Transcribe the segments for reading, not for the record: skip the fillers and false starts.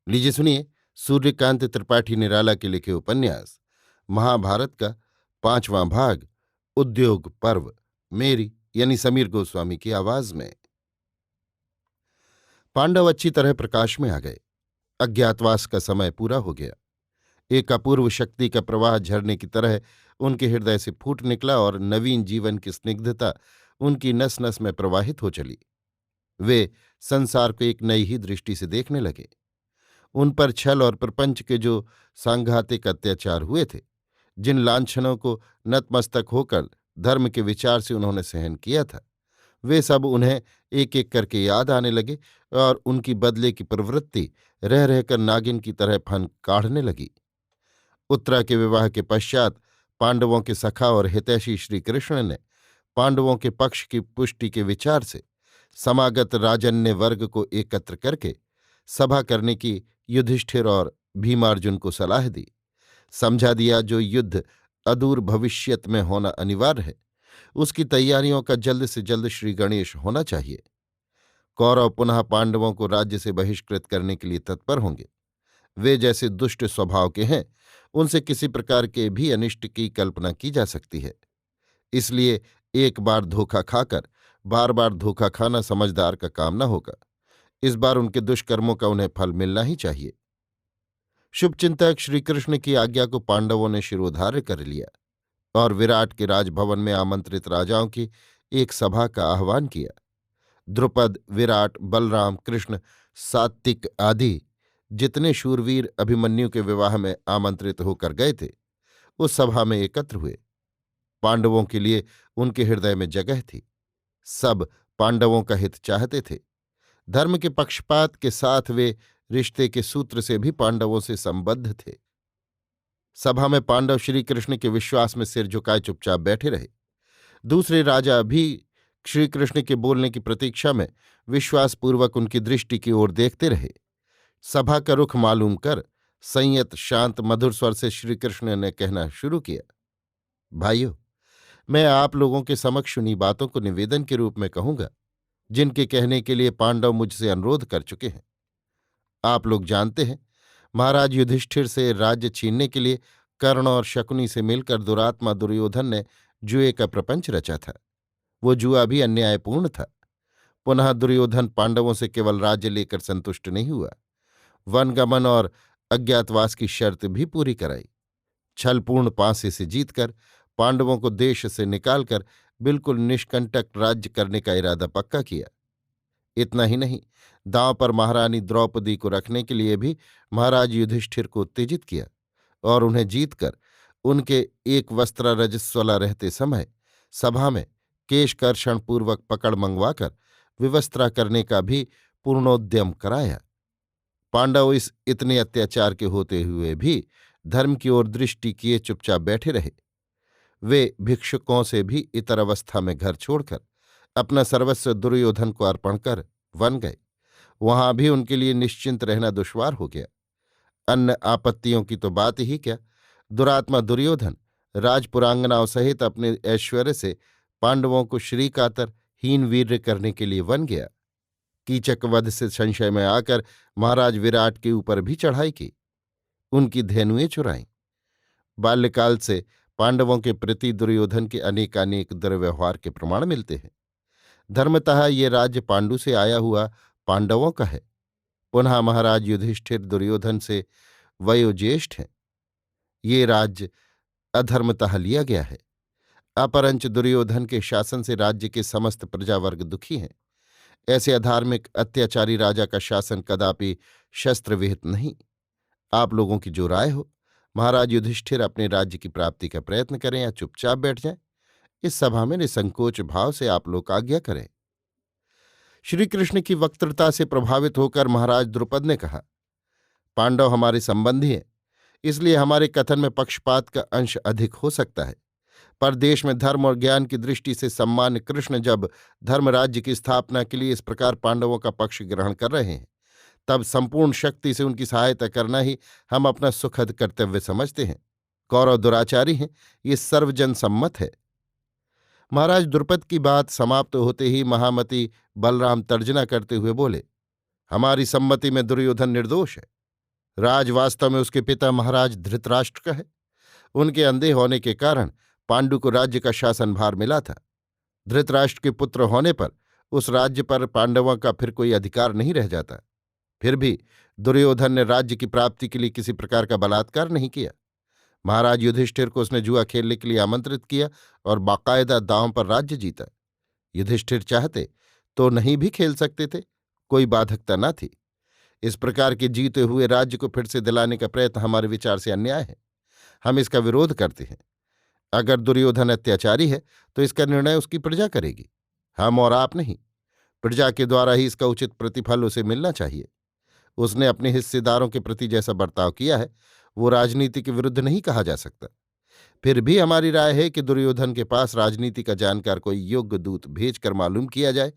लीजिए सुनिए, सूर्यकांत त्रिपाठी निराला के लिखे उपन्यास महाभारत का 5वां भाग, उद्योग पर्व, मेरी यानी समीर गोस्वामी की आवाज में। पांडव अच्छी तरह प्रकाश में आ गए। अज्ञातवास का समय पूरा हो गया। एक अपूर्व शक्ति का प्रवाह झरने की तरह उनके हृदय से फूट निकला और नवीन जीवन की स्निग्धता उनकी नस नस में प्रवाहित हो चली। वे संसार को एक नई ही दृष्टि से देखने लगे। उन पर छल और प्रपंच के जो सांघातिक अत्याचार हुए थे, जिन लांछनों को नतमस्तक होकर धर्म के विचार से उन्होंने सहन किया था, वे सब उन्हें एक एक करके याद आने लगे और उनकी बदले की प्रवृत्ति रह रहकर नागिन की तरह फन काढ़ने लगी। उत्तरा के विवाह के पश्चात पांडवों के सखा और हितैषी श्री कृष्ण ने पांडवों के पक्ष की पुष्टि के विचार से समागत राजन्य वर्ग को एकत्र करके सभा करने की युधिष्ठिर और भीमार्जुन को सलाह दी। समझा दिया जो युद्ध अदूर भविष्यत में होना अनिवार्य है, उसकी तैयारियों का जल्द से जल्द श्री गणेश होना चाहिए। कौरव पुनः पांडवों को राज्य से बहिष्कृत करने के लिए तत्पर होंगे। वे जैसे दुष्ट स्वभाव के हैं, उनसे किसी प्रकार के भी अनिष्ट की कल्पना की जा सकती है। इसलिए एक बार धोखा खाकर बार बार धोखा खाना समझदार का काम न होगा। इस बार उनके दुष्कर्मों का उन्हें फल मिलना ही चाहिए। शुभचिंतक श्रीकृष्ण की आज्ञा को पांडवों ने शिरोधार्य कर लिया और विराट के राजभवन में आमंत्रित राजाओं की एक सभा का आह्वान किया। द्रुपद, विराट, बलराम, कृष्ण, सात्विक आदि जितने शूरवीर अभिमन्यु के विवाह में आमंत्रित होकर गए थे, उस सभा में एकत्र हुए। पांडवों के लिए उनके हृदय में जगह थी। सब पांडवों का हित चाहते थे। धर्म के पक्षपात के साथ वे रिश्ते के सूत्र से भी पांडवों से संबद्ध थे। सभा में पांडव श्री कृष्ण के विश्वास में सिर झुकाए चुपचाप बैठे रहे। दूसरे राजा भी श्री कृष्ण के बोलने की प्रतीक्षा में विश्वासपूर्वक उनकी दृष्टि की ओर देखते रहे। सभा का रुख मालूम कर संयत शांत मधुर स्वर से श्री कृष्ण ने कहना शुरू किया। भाइयों, मैं आप लोगों के समक्ष उन्हीं बातों को निवेदन के रूप में कहूंगा जिनके कहने के लिए पांडव मुझसे अनुरोध कर चुके हैं। आप लोग जानते हैं, महाराज युधिष्ठिर से राज्य छीनने के लिए कर्ण और शकुनी से मिलकर दुरात्मा दुर्योधन ने जुए का प्रपंच रचा था। वो जुआ भी अन्यायपूर्ण था। पुनः दुर्योधन पांडवों से केवल राज्य लेकर संतुष्ट नहीं हुआ, वनगमन और अज्ञातवास की शर्त भी पूरी कराई। छलपूर्ण पासे से जीतकर पांडवों को देश से निकालकर बिल्कुल निष्कंटक राज्य करने का इरादा पक्का किया। इतना ही नहीं, दांव पर महारानी द्रौपदी को रखने के लिए भी महाराज युधिष्ठिर को उत्तेजित किया और उन्हें जीतकर उनके एक वस्त्र रजस्वला रहते समय सभा में केशकर्षण पूर्वक पकड़ मंगवाकर विवस्त्रा करने का भी पूर्णोद्यम कराया। पांडव इस इतने अत्याचार के होते हुए भी धर्म की ओर दृष्टि किए चुपचाप बैठे रहे। वे भिक्षुकों से भी इतर अवस्था में घर छोड़कर अपना सर्वस्व दुर्योधन को अर्पण कर वन गए। वहां भी उनके लिए निश्चिंत रहना दुश्वार हो गया। अन्य आपत्तियों की तो बात ही क्या, दुरात्मा दुर्योधन राजपुरांगनाओं सहित अपने ऐश्वर्य से पांडवों को श्रीकातर हीन वीर्य करने के लिए वन गया। कीचक वध से संशय में आकर महाराज विराट के ऊपर भी चढ़ाई की, उनकी धेनुएं चुराईं। बाल्यकाल से पांडवों के प्रति दुर्योधन के अनेकानेक दुर्व्यवहार के प्रमाण मिलते हैं। धर्मतः ये राज्य पांडु से आया हुआ पांडवों का है। पुनः महाराज युधिष्ठिर दुर्योधन से वयोज्येष्ठ हैं। ये राज्य अधर्मतः लिया गया है। अपरंच दुर्योधन के शासन से राज्य के समस्त प्रजावर्ग दुखी हैं। ऐसे अधार्मिक अत्याचारी राजा का शासन कदापि शस्त्र विहित नहीं। आप लोगों की जो राय हो, महाराज युधिष्ठिर अपने राज्य की प्राप्ति का प्रयत्न करें या चुपचाप बैठ जाएं, इस सभा में निसंकोच भाव से आप लोग आज्ञा करें। श्री कृष्ण की वक्तृता से प्रभावित होकर महाराज द्रुपद ने कहा, पांडव हमारे संबंधी हैं, इसलिए हमारे कथन में पक्षपात का अंश अधिक हो सकता है। पर देश में धर्म और ज्ञान की दृष्टि से सम्मान्य कृष्ण जब धर्म राज्य की स्थापना के लिए इस प्रकार पांडवों का पक्ष ग्रहण कर रहे हैं, तब संपूर्ण शक्ति से उनकी सहायता करना ही हम अपना सुखद कर्तव्य समझते हैं। कौरव दुराचारी हैं, ये सर्वजन सम्मत है। महाराज द्रुपद की बात समाप्त होते ही महामती बलराम तर्जना करते हुए बोले, हमारी सम्मति में दुर्योधन निर्दोष है। राज वास्तव में उसके पिता महाराज धृतराष्ट्र का है। उनके अंधे होने के कारण पांडु को राज्य का शासन भार मिला था। धृतराष्ट्र के पुत्र होने पर उस राज्य पर पांडवों का फिर कोई अधिकार नहीं रह जाता। फिर भी दुर्योधन ने राज्य की प्राप्ति के लिए किसी प्रकार का बलात्कार नहीं किया। महाराज युधिष्ठिर को उसने जुआ खेलने के लिए आमंत्रित किया और बाकायदा दांव पर राज्य जीता। युधिष्ठिर चाहते तो नहीं भी खेल सकते थे, कोई बाधकता न थी। इस प्रकार के जीते हुए राज्य को फिर से दिलाने का प्रयत्न हमारे विचार से अन्याय है। हम इसका विरोध करते हैं। अगर दुर्योधन अत्याचारी है तो इसका निर्णय उसकी प्रजा करेगी, हम और आप नहीं। प्रजा के द्वारा ही इसका उचित प्रतिफल उसे मिलना चाहिए। उसने अपने हिस्सेदारों के प्रति जैसा बर्ताव किया है वो राजनीति के विरुद्ध नहीं कहा जा सकता। फिर भी हमारी राय है कि दुर्योधन के पास राजनीति का जानकार कोई योग्य दूत भेजकर मालूम किया जाए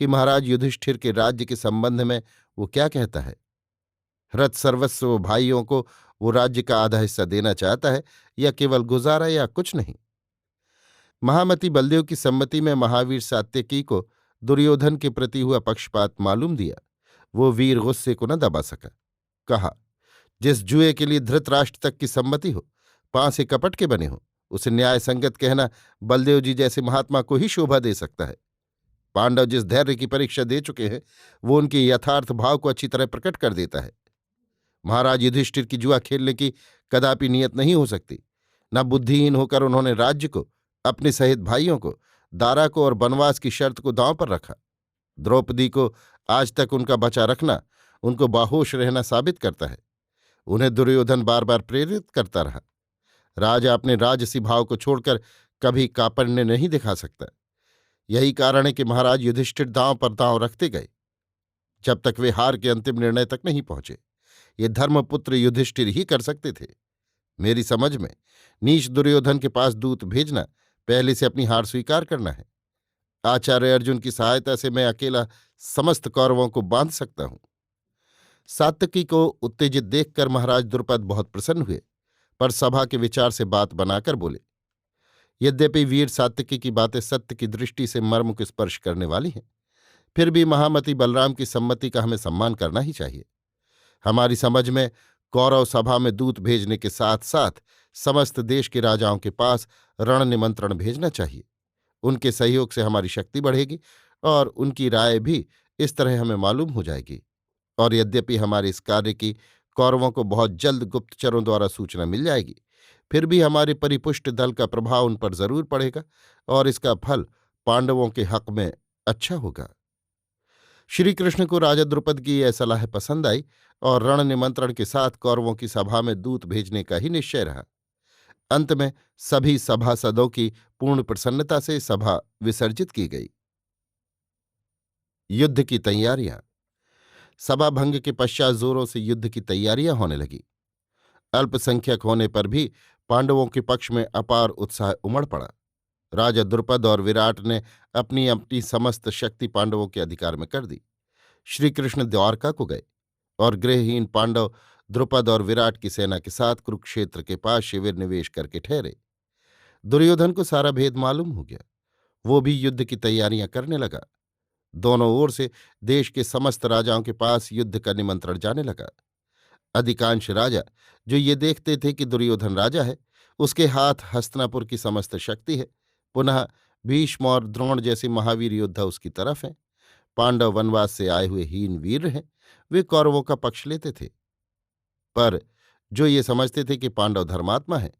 कि महाराज युधिष्ठिर के राज्य के संबंध में वो क्या कहता है। हृत सर्वस्व भाइयों को वो राज्य का आधा हिस्सा देना चाहता है या केवल गुजारा या कुछ नहीं। महामती बलदेव की सम्मति में महावीर सात्यकी को दुर्योधन के प्रति हुआ पक्षपात मालूम दिया। वो वीर गुस्से को न दबा सका। कहा, जिस जुए के लिए धृतराष्ट्र तक की सम्मति हो, पांसे कपट के बने हो, उसे न्याय संगत कहना बलदेव जी जैसे महात्मा को ही शोभा दे सकता है। पांडव जिस धैर्य की परीक्षा दे चुके हैं वो उनके यथार्थ भाव को अच्छी तरह प्रकट कर देता है। महाराज युधिष्ठिर की जुआ खेलने की कदापि नियत नहीं हो सकती। न बुद्धिहीन होकर उन्होंने राज्य को, अपने सहित भाइयों को, दारा को और बनवास की शर्त को दांव पर रखा। द्रौपदी को आज तक उनका बचा रखना उनको बाहोश रहना साबित करता है। उन्हें दुर्योधन बार बार प्रेरित करता रहा। राजा अपने राजसी भाव को छोड़कर कभी कापण्य नहीं दिखा सकता। यही कारण है कि महाराज युधिष्ठिर दांव पर दांव रखते गए जब तक वे हार के अंतिम निर्णय तक नहीं पहुंचे। ये धर्मपुत्र युधिष्ठिर ही कर सकते थे। मेरी समझ में नीच दुर्योधन के पास दूत भेजना पहले से अपनी हार स्वीकार करना है। आचार्य अर्जुन की सहायता से मैं अकेला समस्त कौरवों को बांध सकता हूं। सात्यकी को उत्तेजित देखकर महाराज द्रुपद बहुत प्रसन्न हुए, पर सभा के विचार से बात बनाकर बोले, यद्यपि वीर सात्यकी की बातें सत्य की दृष्टि से मर्म को स्पर्श करने वाली हैं, फिर भी महामती बलराम की सम्मति का हमें सम्मान करना ही चाहिए। हमारी समझ में कौरव सभा में दूत भेजने के साथ साथ समस्त देश के राजाओं के पास रण निमंत्रण भेजना चाहिए। उनके सहयोग से हमारी शक्ति बढ़ेगी और उनकी राय भी इस तरह हमें मालूम हो जाएगी। और यद्यपि हमारे इस कार्य की कौरवों को बहुत जल्द गुप्तचरों द्वारा सूचना मिल जाएगी, फिर भी हमारे परिपुष्ट दल का प्रभाव उन पर जरूर पड़ेगा और इसका फल पांडवों के हक में अच्छा होगा। श्री कृष्ण को राजा द्रुपद की यह सलाह पसंद आई और रण निमंत्रण के साथ कौरवों की सभा में दूत भेजने का ही निश्चय रहा। अंत में सभी सभासदों की पूर्ण प्रसन्नता से सभा विसर्जित की गई। युद्ध की तैयारियां। सभा भंग के पश्चात जोरों से युद्ध की तैयारियां होने लगी। अल्पसंख्यक होने पर भी पांडवों के पक्ष में अपार उत्साह उमड़ पड़ा। राजा द्रुपद और विराट ने अपनी अपनी समस्त शक्ति पांडवों के अधिकार में कर दी। श्रीकृष्ण द्वारका को गए और गृहहीन पांडव द्रुपद और विराट की सेना के साथ कुरुक्षेत्र के पास शिविर निवेश करके ठहरे। दुर्योधन को सारा भेद मालूम हो गया। वो भी युद्ध की तैयारियां करने लगा। दोनों ओर से देश के समस्त राजाओं के पास युद्ध का निमंत्रण जाने लगा। अधिकांश राजा जो ये देखते थे कि दुर्योधन राजा है, उसके हाथ हस्तिनापुर की समस्त शक्ति है, पुनः भीष्म और द्रोण जैसे महावीर योद्धा उसकी तरफ हैं, पांडव वनवास से आए हुए हीन वीर हैं, वे कौरवों का पक्ष लेते थे। पर जो ये समझते थे कि पांडव धर्मात्मा हैं,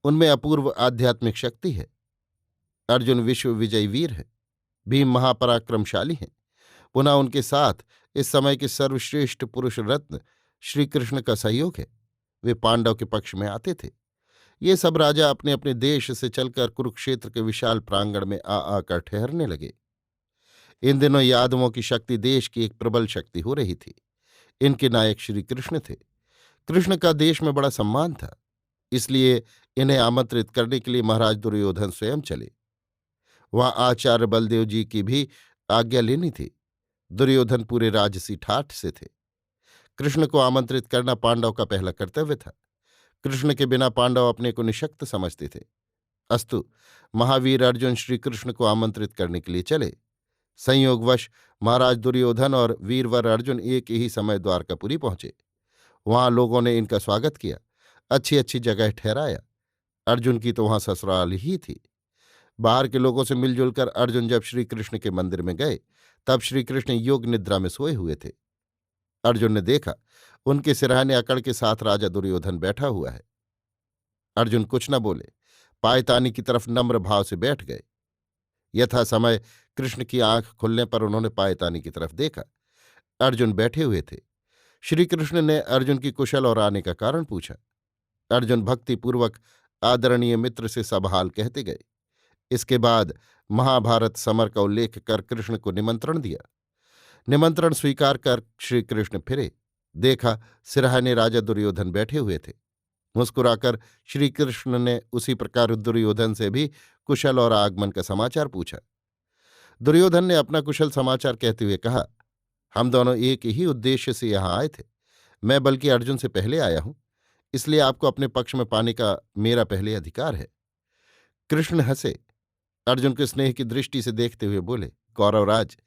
उनमें अपूर्व आध्यात्मिक शक्ति है। अर्जुन विश्व विजयी वीर है, भीम महापराक्रमशाली हैं, पुनः उनके साथ इस समय के सर्वश्रेष्ठ पुरुष रत्न श्री कृष्ण का सहयोग है, वे पांडव के पक्ष में आते थे। ये सब राजा अपने अपने देश से चलकर कुरुक्षेत्र के विशाल प्रांगण में आकर ठहरने लगे। इन दिनों यादवों की शक्ति देश की एक प्रबल शक्ति हो रही थी। इनके नायक श्री कृष्ण थे। कृष्ण का देश में बड़ा सम्मान था, इसलिए इन्हें आमंत्रित करने के लिए महाराज दुर्योधन स्वयं चले। वहां आचार्य बलदेव जी की भी आज्ञा लेनी थी। दुर्योधन पूरे राजसी ठाठ से थे। कृष्ण को आमंत्रित करना पांडव का पहला कर्तव्य था। कृष्ण के बिना पांडव अपने को निशक्त समझते थे। अस्तु, महावीर अर्जुन श्री कृष्ण को आमंत्रित करने के लिए चले। संयोगवश महाराज दुर्योधन और वीरवर अर्जुन एक ही समय द्वारकापुरी पहुंचे। वहां लोगों ने इनका स्वागत किया, अच्छी अच्छी जगह ठहराया। अर्जुन की तो वहां ससुराल ही थी। बाहर के लोगों से मिलजुल कर अर्जुन जब श्री कृष्ण के मंदिर में गए, तब श्री कृष्ण योग निद्रा में सोए हुए थे। अर्जुन ने देखा, उनके सिरहाने अकड़ के साथ राजा दुर्योधन बैठा हुआ है। अर्जुन कुछ न बोले, पायतानी की तरफ नम्र भाव से बैठ गए। यथा समय कृष्ण की आंख खुलने पर उन्होंने पायतानी की तरफ देखा। अर्जुन बैठे हुए थे। श्री कृष्ण ने अर्जुन की कुशल और आने का कारण पूछा। अर्जुन भक्तिपूर्वक आदरणीय मित्र से सब हाल कहते गए। इसके बाद महाभारत समर का उल्लेख कर कृष्ण को निमंत्रण दिया। निमंत्रण स्वीकार कर श्री कृष्ण फिरे, देखा सिरहाने राजा दुर्योधन बैठे हुए थे। मुस्कुराकर श्री कृष्ण ने उसी प्रकार दुर्योधन से भी कुशल और आगमन का समाचार पूछा। दुर्योधन ने अपना कुशल समाचार कहते हुए कहा, हम दोनों एक ही उद्देश्य से यहां आए थे। मैं बल्कि अर्जुन से पहले आया हूं, इसलिए आपको अपने पक्ष में पाने का मेरा पहले अधिकार है। कृष्ण हंसे। अर्जुन के स्नेह की दृष्टि से देखते हुए बोले, कौरवराज,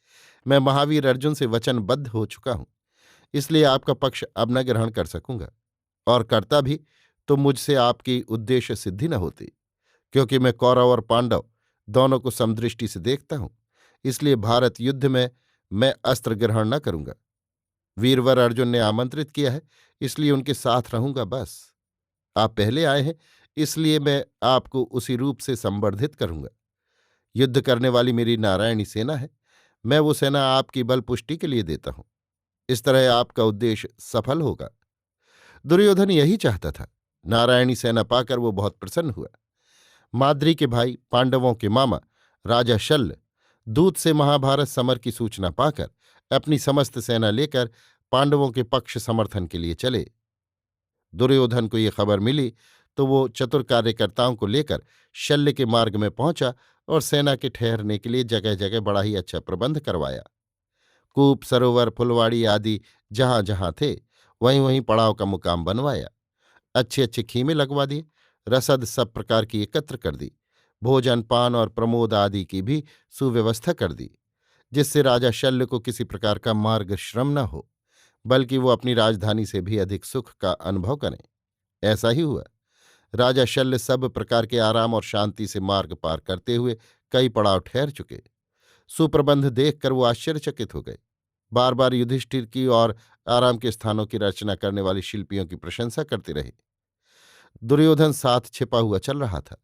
मैं महावीर अर्जुन से वचनबद्ध हो चुका हूं, इसलिए आपका पक्ष अब न ग्रहण कर सकूंगा, और करता भी तो मुझसे आपकी उद्देश्य सिद्धि न होती, क्योंकि मैं कौरव और पांडव दोनों को समदृष्टि से देखता हूं। इसलिए भारत युद्ध में मैं अस्त्र ग्रहण न करूंगा। वीरवर अर्जुन ने आमंत्रित किया है, इसलिए उनके साथ रहूंगा बस। आप पहले आए हैं, इसलिए मैं आपको उसी रूप से संवर्धित करूंगा। युद्ध करने वाली मेरी नारायणी सेना है, मैं वो सेना आपकी बल पुष्टि के लिए देता हूं। इस तरह आपका उद्देश्य सफल होगा। दुर्योधन यही चाहता था। नारायणी सेना पाकर वो बहुत प्रसन्न हुआ। माद्री के भाई, पांडवों के मामा राजा शल्य दूत से महाभारत समर की सूचना पाकर अपनी समस्त सेना लेकर पांडवों के पक्ष समर्थन के लिए चले। दुर्योधन को ये खबर मिली तो वो चतुर कार्यकर्ताओं को लेकर शल्य के मार्ग में पहुंचा और सेना के ठहरने के लिए जगह जगह बड़ा ही अच्छा प्रबंध करवाया। कूप, सरोवर, फुलवाड़ी आदि जहां जहां थे, वहीं वहीं पड़ाव का मुकाम बनवाया। अच्छे अच्छे खीमे लगवा दिए। रसद सब प्रकार की एकत्र कर दी। भोजन, पान और प्रमोद आदि की भी सुव्यवस्था कर दी, जिससे राजा शल्य को किसी प्रकार का मार्ग श्रम न हो, बल्कि वो अपनी राजधानी से भी अधिक सुख का अनुभव करें। ऐसा ही हुआ। राजा शल्य सब प्रकार के आराम और शांति से मार्ग पार करते हुए कई पड़ाव ठहर चुके। सुप्रबंध देखकर वो आश्चर्यचकित हो गए। बार बार युधिष्ठिर की और आराम के स्थानों की रचना करने वाले शिल्पियों की प्रशंसा करते रहे। दुर्योधन साथ छिपा हुआ चल रहा था।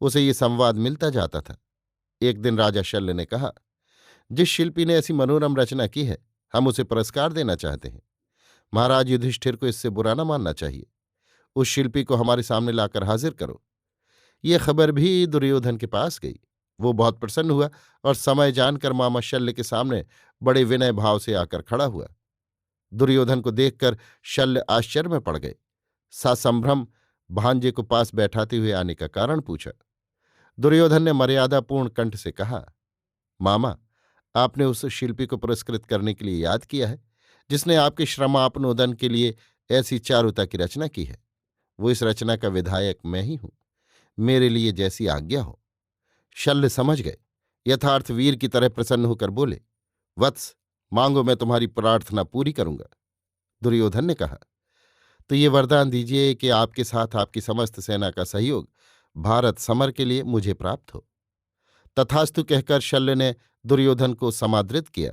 उसे ये संवाद मिलता जाता था। एक दिन राजा शल्य ने कहा, जिस शिल्पी ने ऐसी मनोरम रचना की है, हम उसे पुरस्कार देना चाहते हैं। महाराज युधिष्ठिर को इससे बुरा न मानना चाहिए। उस शिल्पी को हमारे सामने लाकर हाजिर करो। ये खबर भी दुर्योधन के पास गई। वो बहुत प्रसन्न हुआ और समय जानकर मामा शल्य के सामने बड़े विनय भाव से आकर खड़ा हुआ। दुर्योधन को देखकर शल्य आश्चर्य में पड़ गए। सासंभ्रम भांजे को पास बैठाते हुए आने का कारण पूछा। दुर्योधन ने मर्यादापूर्ण कंठ से कहा, मामा, आपने उस शिल्पी को पुरस्कृत करने के लिए याद किया है, जिसने आपके श्रमापनोदन के लिए ऐसी चारुता की रचना की है। वो इस रचना का विधायक मैं ही हूं। मेरे लिए जैसी आज्ञा हो। शल्य समझ गए। यथार्थ वीर की तरह प्रसन्न होकर बोले, वत्स, मांगो, मैं तुम्हारी प्रार्थना पूरी करूंगा। दुर्योधन ने कहा, तो ये वरदान दीजिए कि आपके साथ आपकी समस्त सेना का सहयोग भारत समर के लिए मुझे प्राप्त हो। तथास्तु कहकर शल्य ने दुर्योधन को समादृत किया।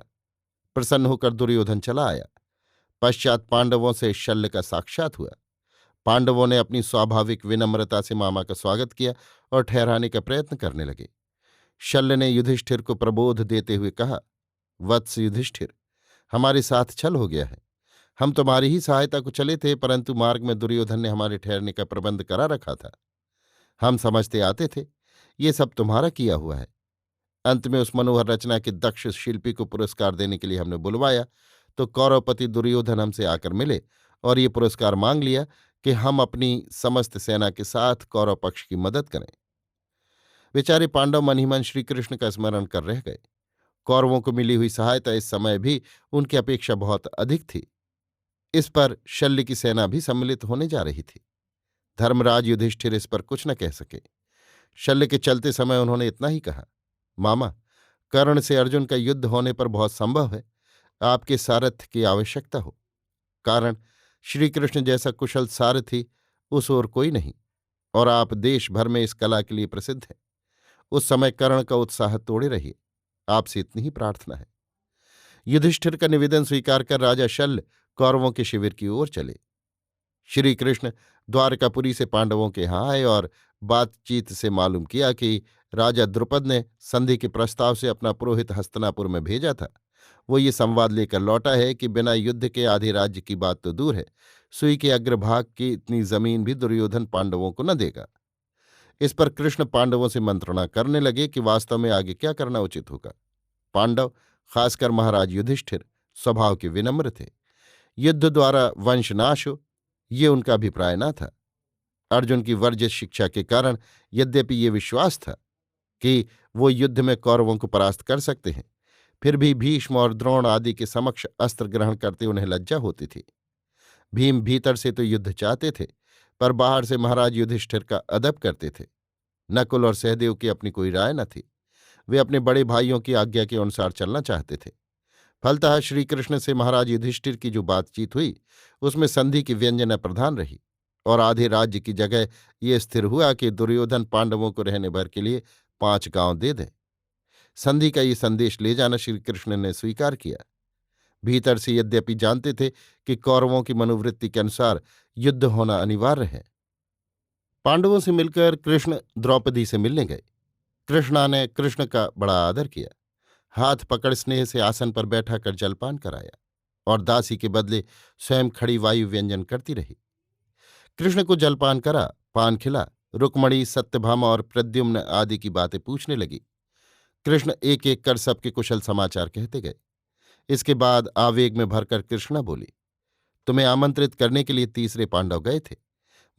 प्रसन्न होकर दुर्योधन चला आया। पश्चात पांडवों से शल्य का साक्षात हुआ। पांडवों ने अपनी स्वाभाविक विनम्रता से मामा का स्वागत किया और ठहराने का प्रयत्न करने लगे। शल्य ने युधिष्ठिर को प्रबोध देते हुए कहा, वत्स युधिष्ठिर, हमारे साथ छल हो गया है। हम तुम्हारी ही सहायता को चले थे, परंतु मार्ग में दुर्योधन ने हमारे ठहरने का प्रबंध करा रखा था। हम समझते आते थे ये सब तुम्हारा किया हुआ है। अंत में उस मनोहर रचना के दक्ष शिल्पी को पुरस्कार देने के लिए हमने बुलवाया, तो कौरवपति दुर्योधन हमसे आकर मिले और ये पुरस्कार मांग लिया कि हम अपनी समस्त सेना के साथ कौरव पक्ष की मदद करें। बेचारे पांडव मन ही मन श्रीकृष्ण का स्मरण कर रह गए। कौरवों को मिली हुई सहायता इस समय भी उनकी अपेक्षा बहुत अधिक थी। इस पर शल्य की सेना भी सम्मिलित होने जा रही थी। धर्मराज युधिष्ठिर इस पर कुछ न कह सके। शल्य के चलते समय उन्होंने इतना ही कहा, मामा, कर्ण से अर्जुन का युद्ध होने पर बहुत संभव है आपके सारथ्य की आवश्यकता हो। कारण श्रीकृष्ण जैसा कुशल सारथी उस ओर कोई नहीं, और आप देश भर में इस कला के लिए प्रसिद्ध हैं। उस समय कर्ण का उत्साह तोड़े रहिए, आपसे इतनी ही प्रार्थना है। युधिष्ठिर का निवेदन स्वीकार कर राजा शल्य कौरवों के शिविर की ओर चले। श्री कृष्ण द्वारकापुरी से पांडवों के यहाँ आए और बातचीत से मालूम किया कि राजा द्रुपद ने संधि के प्रस्ताव से अपना पुरोहित हस्तिनापुर में भेजा था। वो ये संवाद लेकर लौटा है कि बिना युद्ध के आधे राज्य की बात तो दूर है, सुई के अग्रभाग की इतनी जमीन भी दुर्योधन पांडवों को न देगा। इस पर कृष्ण पांडवों से मंत्रणा करने लगे कि वास्तव में आगे क्या करना उचित होगा। पांडव, खासकर महाराज युधिष्ठिर, स्वभाव के विनम्र थे। युद्ध द्वारा वंशनाश हो, ये उनका अभिप्राय न था। अर्जुन की वर्जित शिक्षा के कारण यद्यपि ये विश्वास था कि वो युद्ध में कौरवों को परास्त कर सकते हैं, फिर भी भीष्म और द्रोण आदि के समक्ष अस्त्र ग्रहण करते उन्हें लज्जा होती थी। भीम भीतर से तो युद्ध चाहते थे, पर बाहर से महाराज युधिष्ठिर का अदब करते थे। नकुल और सहदेव की अपनी कोई राय न थी। वे अपने बड़े भाइयों की आज्ञा के अनुसार चलना चाहते थे। फलतः श्रीकृष्ण से महाराज युधिष्ठिर की जो बातचीत हुई उसमें संधि की व्यंजना प्रधान रही, और आधे राज्य की जगह ये स्थिर हुआ कि दुर्योधन पांडवों को रहने भर के लिए 5 गांव दे दें। संधि का ये संदेश ले जाना श्रीकृष्ण ने स्वीकार किया। भीतर से यद्यपि जानते थे कि कौरवों की मनोवृत्ति के अनुसार युद्ध होना अनिवार्य है। पांडवों से मिलकर कृष्ण द्रौपदी से मिलने गए। कृष्णा ने कृष्ण का बड़ा आदर किया, हाथ पकड़ स्नेह से आसन पर बैठा कर जलपान कराया, और दासी के बदले स्वयं खड़ी वायु व्यंजन करती रही। कृष्ण को जलपान करा, पान खिला, रुक्मणी, सत्यभामा और प्रद्युम्न आदि की बातें पूछने लगी। कृष्ण एक एक कर सबके कुशल समाचार कहते गए। इसके बाद आवेग में भरकर कृष्णा बोली, तुम्हें आमंत्रित करने के लिए तीसरे पांडव गए थे।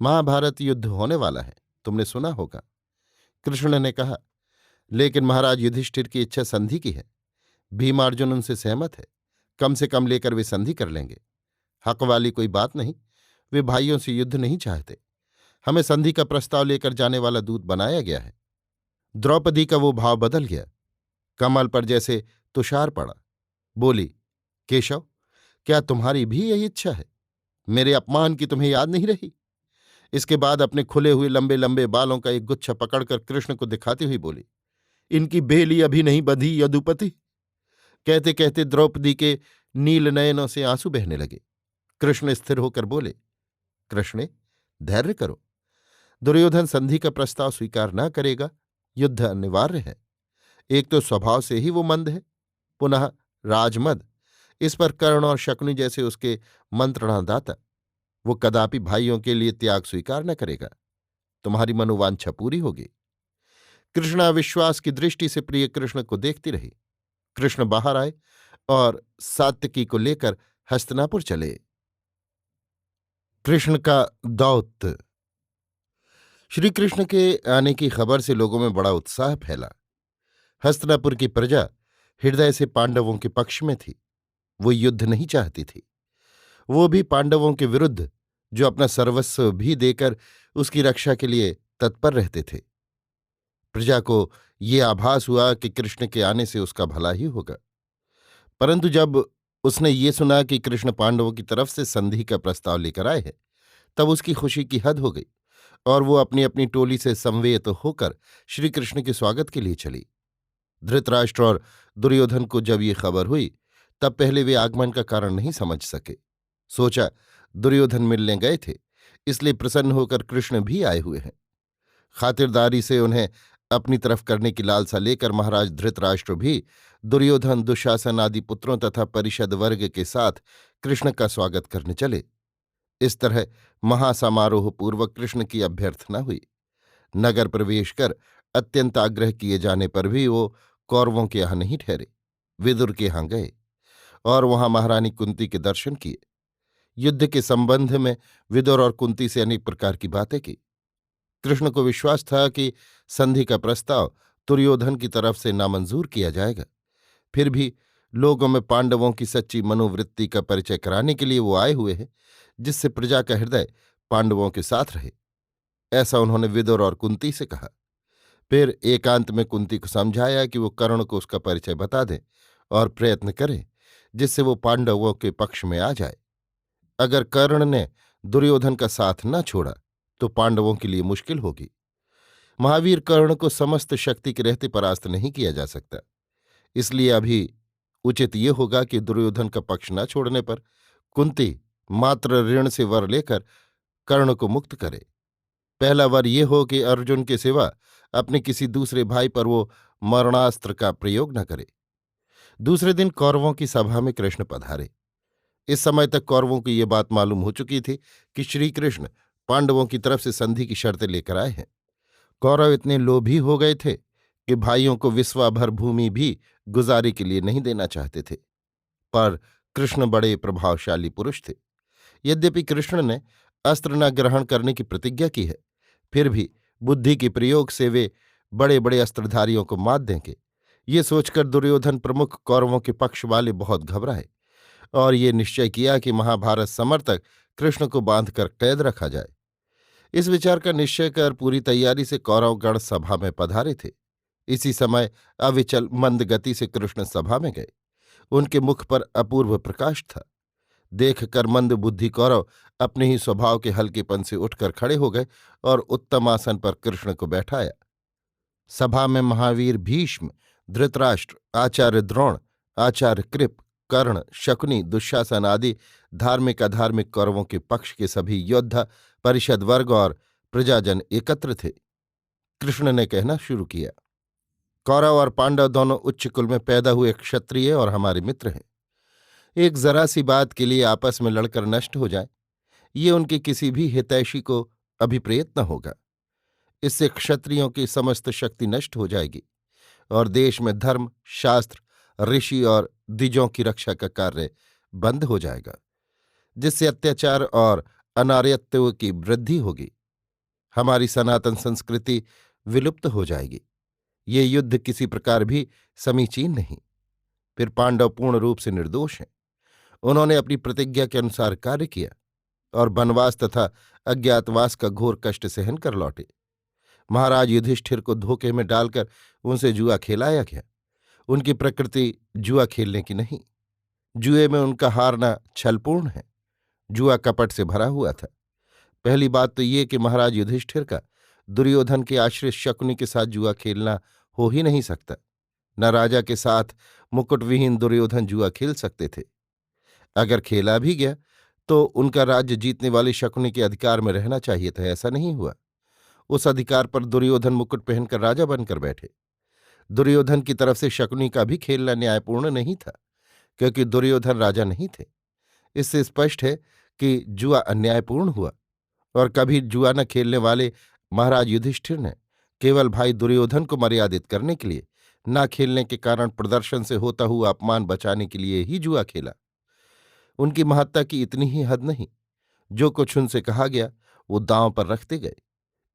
महाभारत युद्ध होने वाला है, तुमने सुना होगा। कृष्ण ने कहा, लेकिन महाराज युधिष्ठिर की इच्छा संधि की है। भीमार्जुन उनसे सहमत है, कम से कम लेकर वे संधि कर लेंगे। हक वाली कोई बात नहीं, वे भाइयों से युद्ध नहीं चाहते। हमें संधि का प्रस्ताव लेकर जाने वाला दूत बनाया गया है। द्रौपदी का वो भाव बदल गया, कमल पर जैसे तुषार पड़ा। बोली, केशव, क्या तुम्हारी भी यही इच्छा है? मेरे अपमान की तुम्हें याद नहीं रही? इसके बाद अपने खुले हुए लंबे लंबे बालों का एक गुच्छा पकड़कर कृष्ण को दिखाती हुई बोली, इनकी बेली अभी नहीं बंधी यदुपति। कहते कहते द्रौपदी के नील नयनों से आंसू बहने लगे। कृष्ण स्थिर होकर बोले, कृष्णे, धैर्य करो। दुर्योधन संधि का प्रस्ताव स्वीकार न करेगा। युद्ध अनिवार्य है। एक तो स्वभाव से ही वो मंद है, पुनः राजमद, इस पर कर्ण और शकुनि जैसे उसके मंत्रणादाता। वो कदापि भाइयों के लिए त्याग स्वीकार न करेगा। तुम्हारी मनोवांछा पूरी होगी। कृष्णा विश्वास की दृष्टि से प्रिय कृष्ण को देखती रही। कृष्ण बाहर आए और सात्यकी को लेकर हस्तिनापुर चले। कृष्ण का दौत्य। श्री कृष्ण के आने की खबर से लोगों में बड़ा उत्साह फैला। हस्तिनापुर की प्रजा हृदय से पांडवों के पक्ष में थी। वो युद्ध नहीं चाहती थी, वो भी पांडवों के विरुद्ध, जो अपना सर्वस्व भी देकर उसकी रक्षा के लिए तत्पर रहते थे। प्रजा को ये आभास हुआ कि कृष्ण के आने से उसका भला ही होगा। परंतु जब उसने ये सुना कि कृष्ण पांडवों की तरफ से संधि का प्रस्ताव लेकर आए हैं, तब उसकी खुशी की हद हो गई, और वो अपनी अपनी टोली से संवेत होकर श्री कृष्ण के स्वागत के लिए चली। धृतराष्ट्र और दुर्योधन को जब ये खबर हुई, तब पहले वे आगमन का कारण नहीं समझ सके। सोचा दुर्योधन मिलने गए थे, इसलिए प्रसन्न होकर कृष्ण भी आए हुए हैं। खातिरदारी से उन्हें अपनी तरफ करने की लालसा लेकर महाराज धृतराष्ट्र भी दुर्योधन, दुशासन आदि पुत्रों तथा परिषद वर्ग के साथ कृष्ण का स्वागत करने चले। इस तरह महासमारोह पूर्वक कृष्ण की अभ्यर्थना हुई। नगर प्रवेश कर अत्यंत आग्रह किए जाने पर भी वो कौरवों के यहाँ नहीं ठहरे, विदुर के यहाँ गए और वहां महारानी कुंती के दर्शन किए। युद्ध के संबंध में विदुर और कुंती से अनेक प्रकार की बातें की। कृष्ण को विश्वास था कि संधि का प्रस्ताव दुर्योधन की तरफ से नामंजूर किया जाएगा। फिर भी लोगों में पांडवों की सच्ची मनोवृत्ति का परिचय कराने के लिए वो आए हुए हैं, जिससे प्रजा का हृदय पांडवों के साथ रहे। ऐसा उन्होंने विदुर और कुंती से कहा। फिर एकांत में कुंती को समझाया कि वो कर्ण को उसका परिचय बता दें और प्रयत्न करें जिससे वो पांडवों के पक्ष में आ जाए। अगर कर्ण ने दुर्योधन का साथ न छोड़ा तो पांडवों के लिए मुश्किल होगी। महावीर कर्ण को समस्त शक्ति के रहते परास्त नहीं किया जा सकता। इसलिए अभी उचित ये होगा कि दुर्योधन का पक्ष न छोड़ने पर कुंती मात्र ऋण से वर लेकर कर्ण को मुक्त करे। पहला वर ये हो कि अर्जुन के सिवा अपने किसी दूसरे भाई पर वो मरणास्त्र का प्रयोग न करे। दूसरे दिन कौरवों की सभा में कृष्ण पधारे। इस समय तक कौरवों को ये बात मालूम हो चुकी थी कि श्री कृष्ण पांडवों की तरफ से संधि की शर्तें लेकर आए हैं। कौरव इतने लोभी हो गए थे कि भाइयों को विश्वाभर भूमि भी गुजारी के लिए नहीं देना चाहते थे। पर कृष्ण बड़े प्रभावशाली पुरुष थे। यद्यपि कृष्ण ने अस्त्र न ग्रहण करने की प्रतिज्ञा की है, फिर भी बुद्धि के प्रयोग से वे बड़े बड़े अस्त्रधारियों को मात देंगे। ये सोचकर दुर्योधन प्रमुख कौरवों के पक्ष वाले बहुत घबराए और ये निश्चय किया कि महाभारत समर तक कृष्ण को बांधकर कैद रखा जाए। इस विचार का निश्चय कर पूरी तैयारी से कौरवगण सभा में पधारे थे। इसी समय अविचल मंद गति से कृष्ण सभा में गए। उनके मुख पर अपूर्व प्रकाश था। देखकर मंद बुद्धि कौरव अपने ही स्वभाव के हल्केपन से उठकर खड़े हो गए और उत्तम आसन पर कृष्ण को बैठाया। सभा में महावीर भीष्म, धृतराष्ट्र, आचार्य द्रोण, आचार्य कृप, कर्ण, शकुनी, दुशासन आदि धार्मिक अधार्मिक कौरवों के पक्ष के सभी योद्धा, परिषद वर्ग और प्रजाजन एकत्र थे। कृष्ण ने कहना शुरू किया, कौरव और पांडव दोनों उच्च कुल में पैदा हुए क्षत्रिय और हमारे मित्र हैं। एक जरा सी बात के लिए आपस में लड़कर नष्ट हो जाए, ये उनके किसी भी हितैषी को अभिप्रेत न होगा। इससे क्षत्रियों की समस्त शक्ति नष्ट हो जाएगी और देश में धर्म, शास्त्र, ऋषि और द्विजों की रक्षा का कार्य बंद हो जाएगा, जिससे अत्याचार और अनार्यत्व की वृद्धि होगी। हमारी सनातन संस्कृति विलुप्त हो जाएगी। ये युद्ध किसी प्रकार भी समीचीन नहीं। फिर पांडव पूर्ण रूप से निर्दोष हैं। उन्होंने अपनी प्रतिज्ञा के अनुसार कार्य किया और वनवास तथा अज्ञातवास का घोर कष्ट सहन कर लौटे। महाराज युधिष्ठिर को धोखे में डालकर उनसे जुआ खेलाया गया। उनकी प्रकृति जुआ खेलने की नहीं। जुए में उनका हारना छलपूर्ण है। जुआ कपट से भरा हुआ था। पहली बात तो ये कि महाराज युधिष्ठिर का दुर्योधन के आश्रित शकुनी के साथ जुआ खेलना हो ही नहीं सकता। न राजा के साथ मुकुटविहीन दुर्योधन जुआ खेल सकते थे। अगर खेला भी गया तो उनका राज्य जीतने वाले शकुनी के अधिकार में रहना चाहिए था। ऐसा नहीं हुआ। उस अधिकार पर दुर्योधन मुकुट पहनकर राजा बनकर बैठे। दुर्योधन की तरफ से शकुनी का भी खेलना न्यायपूर्ण नहीं था, क्योंकि दुर्योधन राजा नहीं थे। इससे स्पष्ट है कि जुआ अन्यायपूर्ण हुआ। और कभी जुआ न खेलने वाले महाराज युधिष्ठिर ने केवल भाई दुर्योधन को मर्यादित करने के लिए, न खेलने के कारण प्रदर्शन से होता हुआ अपमान बचाने के लिए ही जुआ खेला। उनकी महत्ता की इतनी ही हद नहीं। जो कुछ उनसे कहा गया वो दांव पर रखते गए।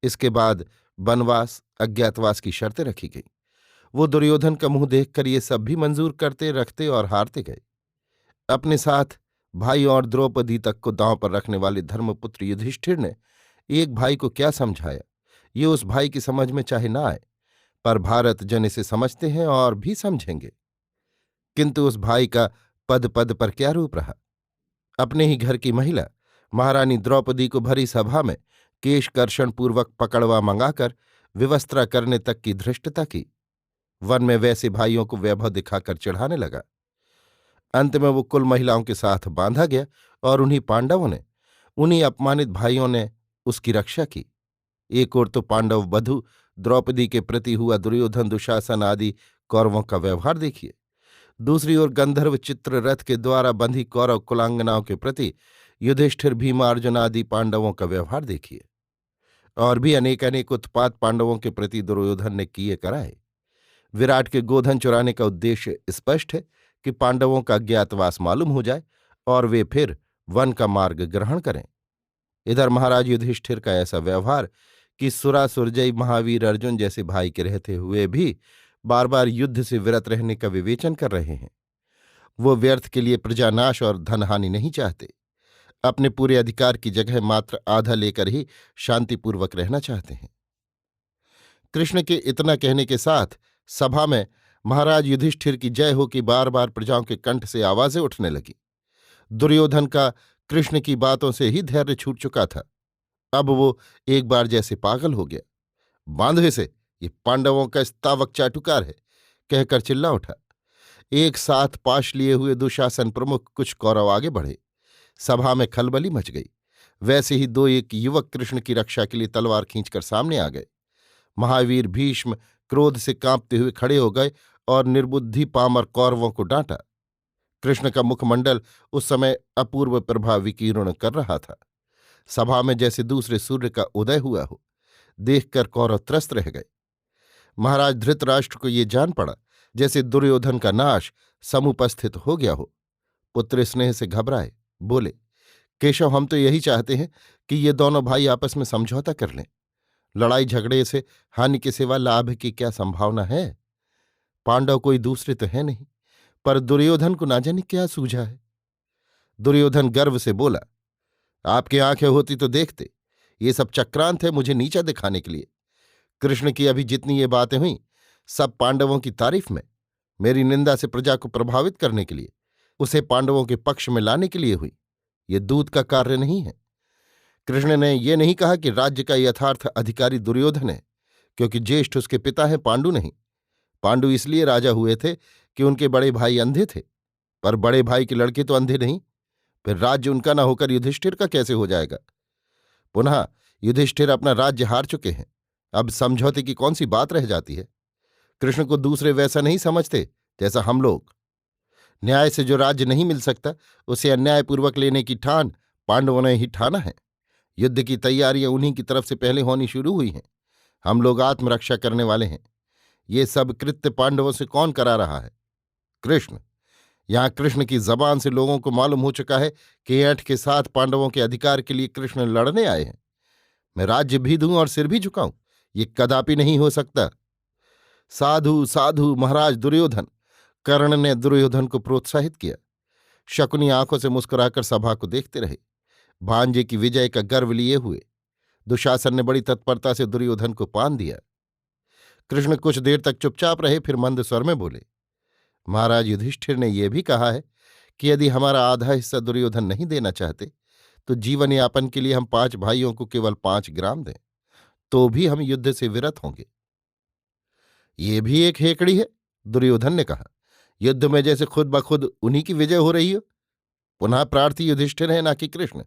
इसके बाद वनवास, अज्ञातवास की शर्तें रखी गई। वो दुर्योधन का मुंह देखकर ये सब भी मंजूर करते, रखते और हारते गए। अपने साथ भाई और द्रौपदी तक को दांव पर रखने वाले धर्मपुत्र युधिष्ठिर ने एक भाई को क्या समझाया, ये उस भाई की समझ में चाहे ना आए, पर भारत जन इसे समझते हैं और भी समझेंगे। किंतु उस भाई का पद पद पर क्या रूप रहा। अपने ही घर की महिला महारानी द्रौपदी को भरी सभा में केशकर्षण पूर्वक पकड़वा मंगाकर विवस्त्रा करने तक की धृष्टता की। वन में वैसे भाइयों को वैभव दिखाकर चढ़ाने लगा। अंत में वो कुल महिलाओं के साथ बांधा गया और उन्हीं पांडवों ने, उन्हीं अपमानित भाइयों ने उसकी रक्षा की। एक ओर तो पांडव बधू द्रौपदी के प्रति हुआ दुर्योधन, दुशासन आदि कौरवों का व्यवहार देखिए। दूसरी ओर गंधर्व चित्ररथ के द्वारा बंधी कौरव कुलांगनाओं के प्रति युधिष्ठिर, भीमा, अर्जुन आदि पांडवों का व्यवहार देखिए। और भी अनेक अनेक उत्पात पांडवों के प्रति दुर्योधन ने किए कराए। विराट के गोधन चुराने का उद्देश्य स्पष्ट है कि पांडवों का अज्ञातवास मालूम हो जाए और वे फिर वन का मार्ग ग्रहण करें। इधर महाराज युधिष्ठिर का ऐसा व्यवहार कि सुरासुरजयी महावीर अर्जुन जैसे भाई के रहते हुए भी बार बार युद्ध से विरत रहने का विवेचन कर रहे हैं। वो व्यर्थ के लिए प्रजानाश और धनहानि नहीं चाहते। अपने पूरे अधिकार की जगह मात्र आधा लेकर ही शांतिपूर्वक रहना चाहते हैं। कृष्ण के इतना कहने के साथ सभा में महाराज युधिष्ठिर की जय हो कि बार बार प्रजाओं के कंठ से आवाजें उठने लगी। दुर्योधन का कृष्ण की बातों से ही धैर्य छूट चुका था। अब वो एक बार जैसे पागल हो गया। बांधवे से, ये पांडवों का स्थावक चाटुकार है, कहकर चिल्ला उठा। एक साथ पाश लिए हुए दुशासन प्रमुख कुछ कौरव आगे बढ़े। सभा में खलबली मच गई। वैसे ही दो एक युवक कृष्ण की रक्षा के लिए तलवार खींचकर सामने आ गए। महावीर भीष्म क्रोध से कांपते हुए खड़े हो गए और निर्बुद्धि पामर कौरवों को डांटा। कृष्ण का मुखमंडल उस समय अपूर्व प्रभा विकीर्ण कर रहा था। सभा में जैसे दूसरे सूर्य का उदय हुआ हो। देखकर कौरव त्रस्त रह गए। महाराज धृतराष्ट्र को ये जान पड़ा जैसे दुर्योधन का नाश समुपस्थित हो गया हो। पुत्र स्नेह से घबराए, बोले, केशव, हम तो यही चाहते हैं कि ये दोनों भाई आपस में समझौता कर लें। लड़ाई झगड़े से हानि के सिवा लाभ की क्या संभावना है? पांडव कोई दूसरे तो है नहीं, पर दुर्योधन को ना जाने क्या सूझा है। दुर्योधन गर्व से बोला, आपकी आंखें होती तो देखते। ये सब चक्रांत है मुझे नीचा दिखाने के लिए। कृष्ण की अभी जितनी ये बातें हुई, सब पांडवों की तारीफ में, मेरी निंदा से प्रजा को प्रभावित करने के लिए, उसे पांडवों के पक्ष में लाने के लिए हुई। ये दूत का कार्य नहीं है। कृष्ण ने ये नहीं कहा कि राज्य का यथार्थ अधिकारी दुर्योधन है, क्योंकि ज्येष्ठ उसके पिता हैं, पांडु नहीं। पांडु इसलिए राजा हुए थे कि उनके बड़े भाई अंधे थे, पर बड़े भाई के लड़के तो अंधे नहीं। फिर राज्य उनका न होकर युधिष्ठिर का कैसे हो जाएगा? पुनः युधिष्ठिर अपना राज्य हार चुके हैं। अब समझौते की कौन सी बात रह जाती है? कृष्ण को दूसरे वैसा नहीं समझते जैसा हम लोग। न्याय से जो राज्य नहीं मिल सकता, उसे अन्यायपूर्वक लेने की ठान पांडवों ने ही ठाना है। युद्ध की तैयारियां उन्हीं की तरफ से पहले होनी शुरू हुई हैं। हम लोग आत्मरक्षा करने वाले हैं। ये सब कृत्य पांडवों से कौन करा रहा है? कृष्ण। यहां कृष्ण की जबान से लोगों को मालूम हो चुका है कि ऐंठ के साथ पांडवों के अधिकार के लिए कृष्ण लड़ने आए हैं। मैं राज्य भी दूं और सिर भी झुकाऊं, ये कदापि नहीं हो सकता। साधु साधु महाराज दुर्योधन। कर्ण ने दुर्योधन को प्रोत्साहित किया। शकुनी आंखों से मुस्कुराकर सभा को देखते रहे, भांजे की विजय का गर्व लिए हुए। दुशासन ने बड़ी तत्परता से दुर्योधन को पान दिया। कृष्ण कुछ देर तक चुपचाप रहे, फिर मंद स्वर में बोले, महाराज युधिष्ठिर ने यह भी कहा है कि यदि हमारा आधा हिस्सा दुर्योधन नहीं देना चाहते, तो जीवन यापन के लिए हम 5 भाइयों को केवल 5 ग्राम दें, तो भी हम युद्ध से विरत होंगे। ये भी एक हेकड़ी है, दुर्योधन ने कहा। युद्ध में जैसे खुद ब खुद उन्हीं की विजय हो रही हो। पुनः प्रार्थी युधिष्ठिर है, ना कि कृष्ण।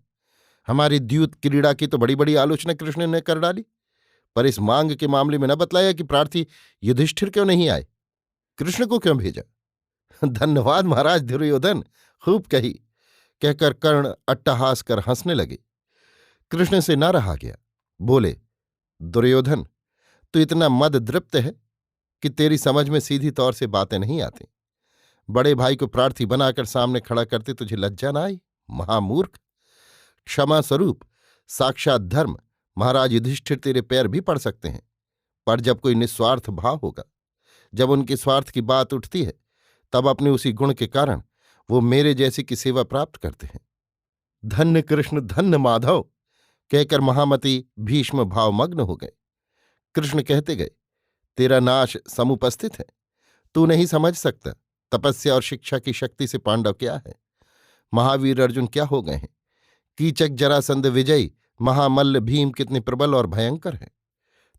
हमारी द्यूत क्रीड़ा की तो बड़ी बड़ी आलोचना कृष्ण ने कर डाली, पर इस मांग के मामले में न बतलाया कि प्रार्थी युधिष्ठिर क्यों नहीं आए, कृष्ण को क्यों भेजा। धन्यवाद महाराज दुर्योधन, खूब कही, कहकर कर्ण अट्टहास कर हंसने लगे। कृष्ण से न रहा गया। बोले, दुर्योधन, तू इतना मद दृप्त है कि तेरी समझ में सीधी तौर से बातें नहीं आती। बड़े भाई को प्रार्थी बनाकर सामने खड़ा करते तुझे लज्जा न आई? महामूर्ख। क्षमा स्वरूप, साक्षात धर्म, महाराज युधिष्ठिर तेरे पैर भी पड़ सकते हैं, पर जब कोई निस्वार्थ भाव होगा, जब उनके स्वार्थ की बात उठती है, तब अपने उसी गुण के कारण वो मेरे जैसे की सेवा प्राप्त करते हैं। धन्य कृष्ण, धन्य माधव, कहकर महामती भीष्म भावमग्न हो गए। कृष्ण कहते गए, तेरा नाश समुपस्थित है। तू नहीं समझ सकता तपस्या और शिक्षा की शक्ति से पांडव क्या है, महावीर अर्जुन क्या हो गए हैं। कीचक जरासंध विजयी महामल्ल भीम कितने प्रबल और भयंकर हैं।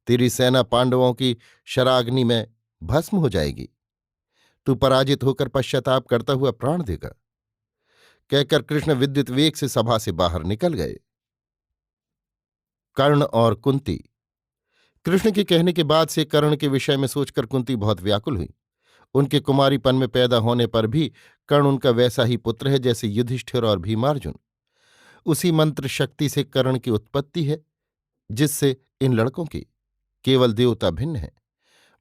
तेरी सेना पांडवों की शराग्नि में भस्म हो जाएगी। तू पराजित होकर पश्चाताप करता हुआ प्राण देगा। कहकर कृष्ण विद्युत वेग से सभा से बाहर निकल गए। कर्ण और कुंती। कृष्ण के कहने के बाद से कर्ण के विषय में सोचकर कुंती बहुत व्याकुल हुई। उनके कुमारीपन में पैदा होने पर भी कर्ण उनका वैसा ही पुत्र है जैसे युधिष्ठिर और भीमार्जुन। उसी मंत्र शक्ति से कर्ण की उत्पत्ति है, जिससे इन लड़कों की केवल देवता भिन्न है।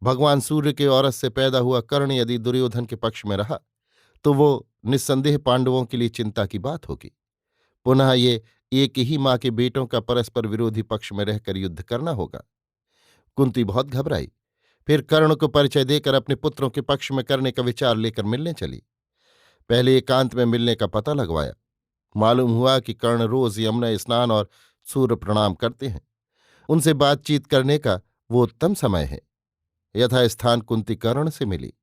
भगवान सूर्य के औरस से पैदा हुआ कर्ण यदि दुर्योधन के पक्ष में रहा, तो वो निस्संदेह पांडवों के लिए चिंता की बात होगी। पुनः ये एक ही माँ के बेटों का परस्पर विरोधी पक्ष में रहकर युद्ध करना होगा। कुंती बहुत घबराई। फिर कर्ण को परिचय देकर अपने पुत्रों के पक्ष में करने का विचार लेकर मिलने चली। पहले एकांत में मिलने का पता लगवाया। मालूम हुआ कि कर्ण रोज यमुना स्नान और सूर्य प्रणाम करते हैं। उनसे बातचीत करने का वो उत्तम समय है। यथास्थान कुंती कर्ण से मिली।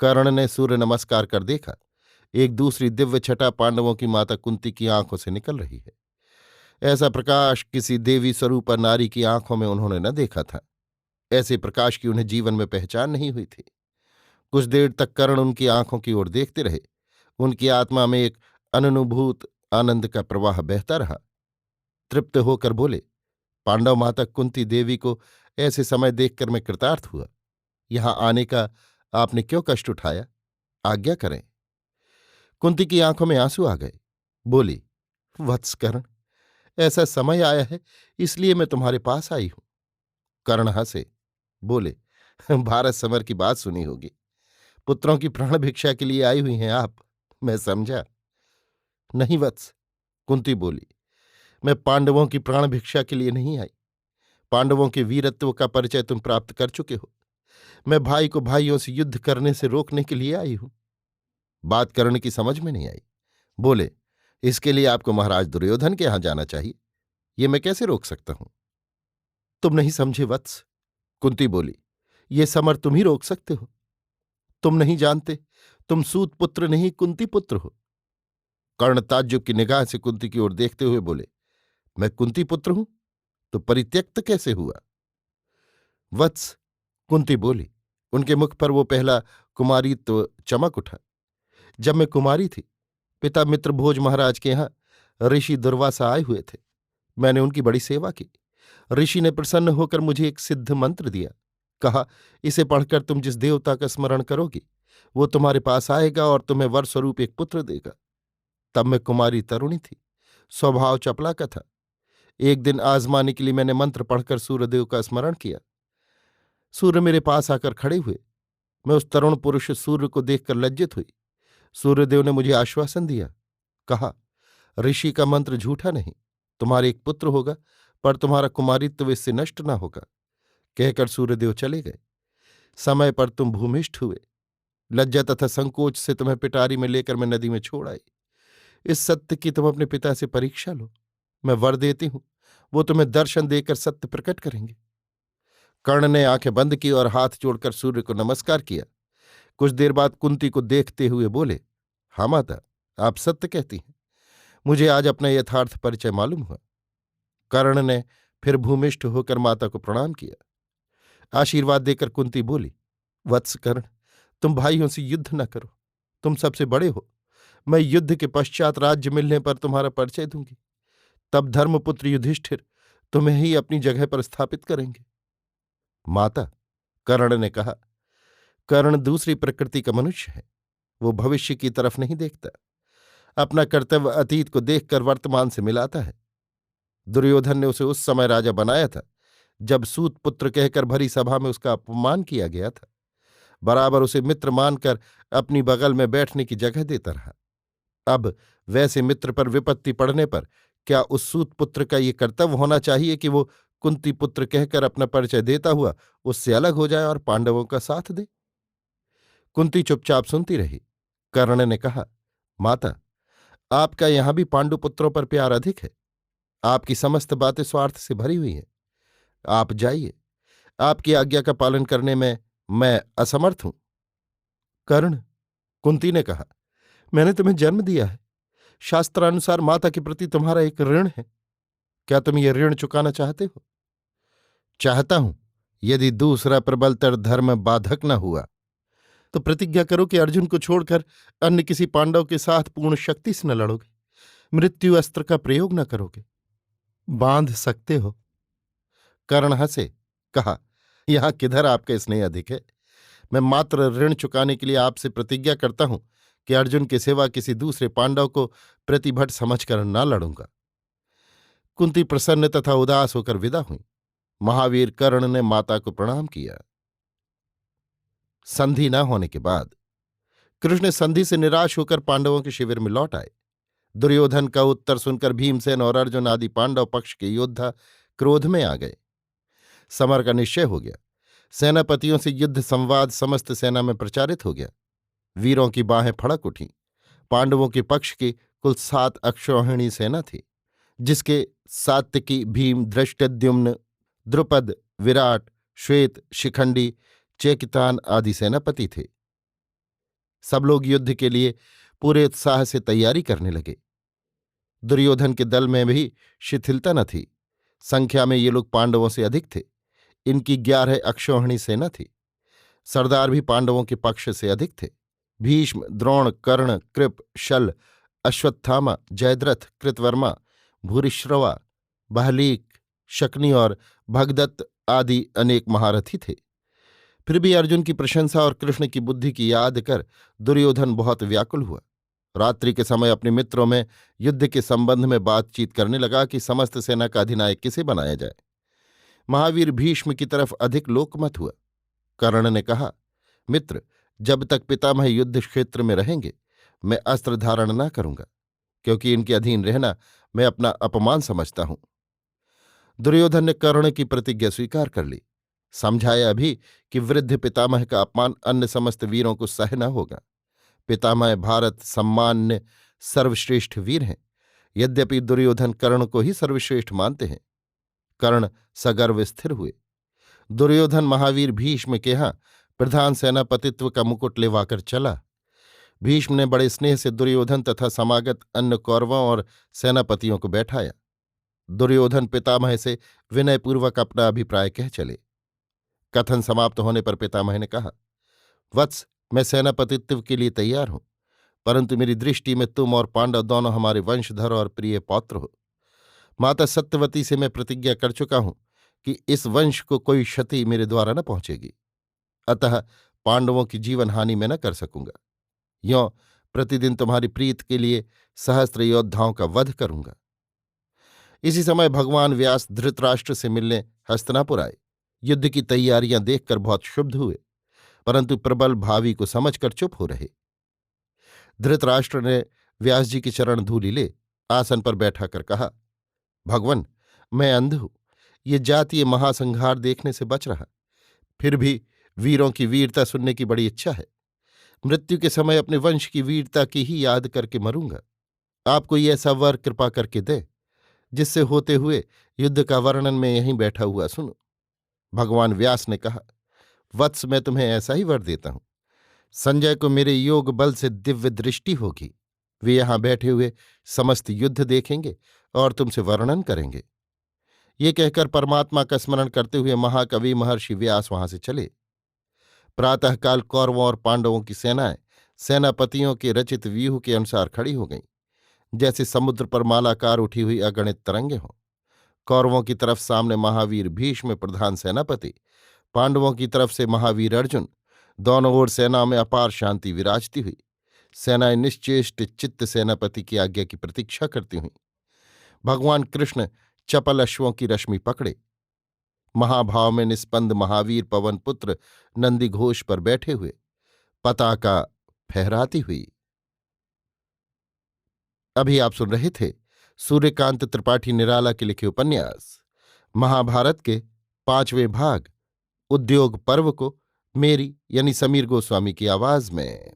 कर्ण ने सूर्य नमस्कार कर देखा। एक दूसरी दिव्य छटा पांडवों की माता कुंती की आंखों से निकल रही है। ऐसा प्रकाश किसी देवी स्वरूपा नारी की आंखों में उन्होंने न देखा था। ऐसे प्रकाश की उन्हें जीवन में पहचान नहीं हुई थी। कुछ देर तक कर्ण उनकी आंखों की ओर देखते रहे। उनकी आत्मा में एक अननुभूत आनंद का प्रवाह बहता रहा। तृप्त होकर बोले, पांडव माता कुंती देवी को ऐसे समय देखकर मैं कृतार्थ हुआ। यहां आने का आपने क्यों कष्ट उठाया? आज्ञा करें। कुंती की आंखों में आंसू आ गए। बोली, वत्स कर्ण, ऐसा समय आया है, इसलिए मैं तुम्हारे पास आई हूं। कर्ण हंसे। बोले, भारत समर की बात सुनी होगी। पुत्रों की प्राण भिक्षा के लिए आई हुई हैं आप, मैं समझा। नहीं वत्स, कुंती बोली, मैं पांडवों की प्राण भिक्षा के लिए नहीं आई। पांडवों के वीरत्व का परिचय तुम प्राप्त कर चुके हो। मैं भाई को भाइयों से युद्ध करने से रोकने के लिए आई हूं। बात कर्ण की समझ में नहीं आई। बोले, इसके लिए आपको महाराज दुर्योधन के यहां जाना चाहिए। ये मैं कैसे रोक सकता हूं? तुम नहीं समझे वत्स, कुंती बोली, ये समर तुम ही रोक सकते हो। तुम नहीं जानते, तुम सूत पुत्र नहीं कुंती पुत्र हो। कर्ण ताज्जुब की निगाह से कुंती की ओर देखते हुए बोले, मैं कुंती पुत्र हूं तो परित्यक्त कैसे हुआ? वत्स, कुंती बोली। उनके मुख पर वो पहला कुमारीत्व चमक उठा। जब मैं कुमारी थी, पिता मित्रभोज महाराज के यहाँ ऋषि दुर्वासा आए हुए थे। मैंने उनकी बड़ी सेवा की। ऋषि ने प्रसन्न होकर मुझे एक सिद्ध मंत्र दिया। कहा, इसे पढ़कर तुम जिस देवता का स्मरण करोगी वो तुम्हारे पास आएगा और तुम्हें वर स्वरूप एक पुत्र देगा। तब मैं कुमारी तरुणी थी, स्वभाव चपला का था। एक दिन आजमाने के लिए मैंने मंत्र पढ़कर सूर्यदेव का स्मरण किया। सूर्य मेरे पास आकर खड़े हुए। मैं उस तरुण पुरुष सूर्य को देखकर लज्जित हुई। सूर्यदेव ने मुझे आश्वासन दिया। कहा, ऋषि का मंत्र झूठा नहीं, तुम्हारे एक पुत्र होगा, पर तुम्हारा कुमारित्व इससे नष्ट न होगा। कहकर सूर्यदेव चले गए। समय पर तुम भूमिष्ठ हुए। लज्जा तथा संकोच से तुम्हें पिटारी में लेकर मैं नदी में छोड़ आई। इस सत्य की तुम अपने पिता से परीक्षा लो। मैं वर देती हूं, वो तुम्हें दर्शन देकर सत्य प्रकट करेंगे। कर्ण ने आंखें बंद की और हाथ जोड़कर सूर्य को नमस्कार किया। कुछ देर बाद कुंती को देखते हुए बोले, हाँ माता, आप सत्य कहती हैं। मुझे आज अपना यथार्थ परिचय मालूम हुआ। कर्ण ने फिर भूमिष्ठ होकर माता को प्रणाम किया। आशीर्वाद देकर कुंती बोली, वत्स कर्ण, तुम भाइयों से युद्ध न करो। तुम सबसे बड़े हो। मैं युद्ध के पश्चात राज्य मिलने पर तुम्हारा परिचय दूंगी। तब धर्मपुत्र युधिष्ठिर तुम्हें ही अपनी जगह पर स्थापित करेंगे। माता, कर्ण ने कहा, कर्ण दूसरी प्रकृति का मनुष्य है। वो भविष्य की तरफ नहीं देखता। अपना कर्तव्य अतीत को देखकर वर्तमान से मिलाता है। दुर्योधन ने उसे उस समय राजा बनाया था जब सूत पुत्र कहकर भरी सभा में उसका अपमान किया गया था। बराबर उसे मित्र मानकर अपनी बगल में बैठने की जगह देता रहा। अब वैसे मित्र पर विपत्ति पड़ने पर क्या उस सूत पुत्र का ये कर्तव्य होना चाहिए कि वो कुंती पुत्र कहकर अपना परिचय देता हुआ उससे अलग हो जाए और पांडवों का साथ दे? कुंती चुपचाप सुनती रही। कर्ण ने कहा, माता, आपका यहां भी पांडुपुत्रों पर प्यार अधिक है। आपकी समस्त बातें स्वार्थ से भरी हुई हैं। आप जाइए। आपकी आज्ञा का पालन करने में मैं असमर्थ हूं। कर्ण, कुंती ने कहा, मैंने तुम्हें जन्म दिया है। शास्त्रानुसार माता के प्रति तुम्हारा एक ऋण है। क्या तुम ये ऋण चुकाना चाहते हो? चाहता हूं, यदि दूसरा प्रबलतर धर्म बाधक न हुआ। तो प्रतिज्ञा करो कि अर्जुन को छोड़कर अन्य किसी पांडव के साथ पूर्ण शक्ति से न लड़ोगे, मृत्यु अस्त्र का प्रयोग न करोगे। बांध सकते हो। कर्ण हंसे। कहा, यहां किधर आपका स्नेह अधिक है? मैं मात्र ऋण चुकाने के लिए आपसे प्रतिज्ञा करता हूं कि अर्जुन के सिवा किसी दूसरे पांडव को प्रतिभट समझकर न लड़ूंगा। कुंती प्रसन्न तथा उदास होकर विदा हुई। महावीर कर्ण ने माता को प्रणाम किया। संधि न होने के बाद कृष्ण संधि से निराश होकर पांडवों के शिविर में लौट आए। दुर्योधन का उत्तर सुनकर भीमसेन और अर्जुन आदि पांडव पक्ष के योद्धा क्रोध में आ गए। समर का निश्चय हो गया। सेनापतियों से युद्ध संवाद समस्त सेना में प्रचारित हो गया। वीरों की बाहें फड़क उठीं। पांडवों के पक्ष की कुल 7 अक्षौहिणी सेना थी, जिसके सात्विकी, भीम, धृष्टद्युम्न, द्रुपद, विराट, श्वेत, शिखंडी, चेकितान आदि सेनापति थे। सब लोग युद्ध के लिए पूरे उत्साह से तैयारी करने लगे। दुर्योधन के दल में भी शिथिलता न थी। संख्या में ये लोग पांडवों से अधिक थे। इनकी 11 अक्षौहिणी सेना थी। सरदार भी पांडवों के पक्ष से अधिक थे। भीष्म, द्रोण, कर्ण, कृप, शल्य, अश्वत्थामा, जयद्रथ, कृतवर्मा, भूरिश्रवा, बाहलीक, शक्नि और भगदत्त आदि अनेक महारथी थे। फिर भी अर्जुन की प्रशंसा और कृष्ण की बुद्धि की याद कर दुर्योधन बहुत व्याकुल हुआ। रात्रि के समय अपने मित्रों में युद्ध के संबंध में बातचीत करने लगा कि समस्त सेना का अधिनायक किसे बनाया जाए। महावीर भीष्म की तरफ अधिक लोकमत हुआ। कर्ण ने कहा, मित्र, जब तक पितामह युद्ध क्षेत्र में रहेंगे मैं अस्त्र धारण न करूंगा, क्योंकि इनके अधीन रहना मैं अपना अपमान समझता हूं। दुर्योधन ने कर्ण की प्रतिज्ञा स्वीकार कर ली। समझाया भी कि वृद्ध पितामह का अपमान अन्य समस्त वीरों को सह न होगा। पितामह भारत सम्मान्य सर्वश्रेष्ठ वीर हैं। यद्यपि दुर्योधन कर्ण को ही सर्वश्रेष्ठ मानते हैं। कर्ण सगर्व स्थिर हुए। दुर्योधन महावीर भीष्म के यहाँ प्रधान सेनापतित्व का मुकुट लेवाकर चला। भीष्म ने बड़े स्नेह से दुर्योधन तथा समागत अन्य कौरवों और सेनापतियों को बैठाया। दुर्योधन पितामह से विनयपूर्वक अपना अभिप्राय कह चले। कथन समाप्त होने पर पितामह ने कहा, वत्स, मैं सेनापतित्व के लिए तैयार हूं, परंतु मेरी दृष्टि में तुम और पांडव दोनों हमारे वंशधर और प्रिय पौत्र हो। माता सत्यवती से मैं प्रतिज्ञा कर चुका हूं कि इस वंश को कोई क्षति मेरे द्वारा न पहुंचेगी। अतः पांडवों की जीवन हानि मैं न कर सकूंगा। यों प्रतिदिन तुम्हारी प्रीत के लिए सहस्त्र योद्धाओं का वध करूंगा। इसी समय भगवान व्यास धृतराष्ट्र से मिलने हस्तिनापुर आए। युद्ध की तैयारियां देखकर बहुत क्षुब्ध हुए, परंतु प्रबल भावी को समझकर चुप हो रहे। धृतराष्ट्र ने व्यास जी की चरण धूलि ले आसन पर बैठा कर कहा, भगवन, मैं अंध हूं, ये जातीय महासंहार देखने से बच रहा। फिर भी वीरों की वीरता सुनने की बड़ी इच्छा है। मृत्यु के समय अपने वंश की वीरता की ही याद करके मरूंगा। आप कोई ऐसा वर कृपा करके दे जिससे होते हुए युद्ध का वर्णन मैं यहीं बैठा हुआ सुनूं। भगवान व्यास ने कहा, वत्स, मैं तुम्हें ऐसा ही वर देता हूं। संजय को मेरे योग बल से दिव्य दृष्टि होगी। वे यहां बैठे हुए समस्त युद्ध देखेंगे और तुमसे वर्णन करेंगे। ये कहकर परमात्मा का स्मरण करते हुए महाकवि महर्षि व्यास वहां से चले। प्रातःकाल कौरवों और पांडवों की सेनाएं सेनापतियों के रचित व्यूह के अनुसार खड़ी हो गईं, जैसे समुद्र पर मालाकार उठी हुई अगणित तरंगे हों। कौरवों की तरफ सामने महावीर भीष्म प्रधान सेनापति, पांडवों की तरफ से महावीर अर्जुन, दोनों ओर सेना में अपार शांति विराजती हुई। सेनाएं निश्चेष्ट चित्त सेनापति की आज्ञा की प्रतीक्षा करती हुईं। भगवान कृष्ण चपल अश्वों की रश्मि पकड़े महाभाव में निस्पंद महावीर पवन पुत्र नंदी घोष पर बैठे हुए पताका फहराती हुई। अभी आप सुन रहे थे सूर्यकांत त्रिपाठी निराला के लिखे उपन्यास महाभारत के 5वें भाग उद्योग पर्व को मेरी यानी समीर गोस्वामी की आवाज में।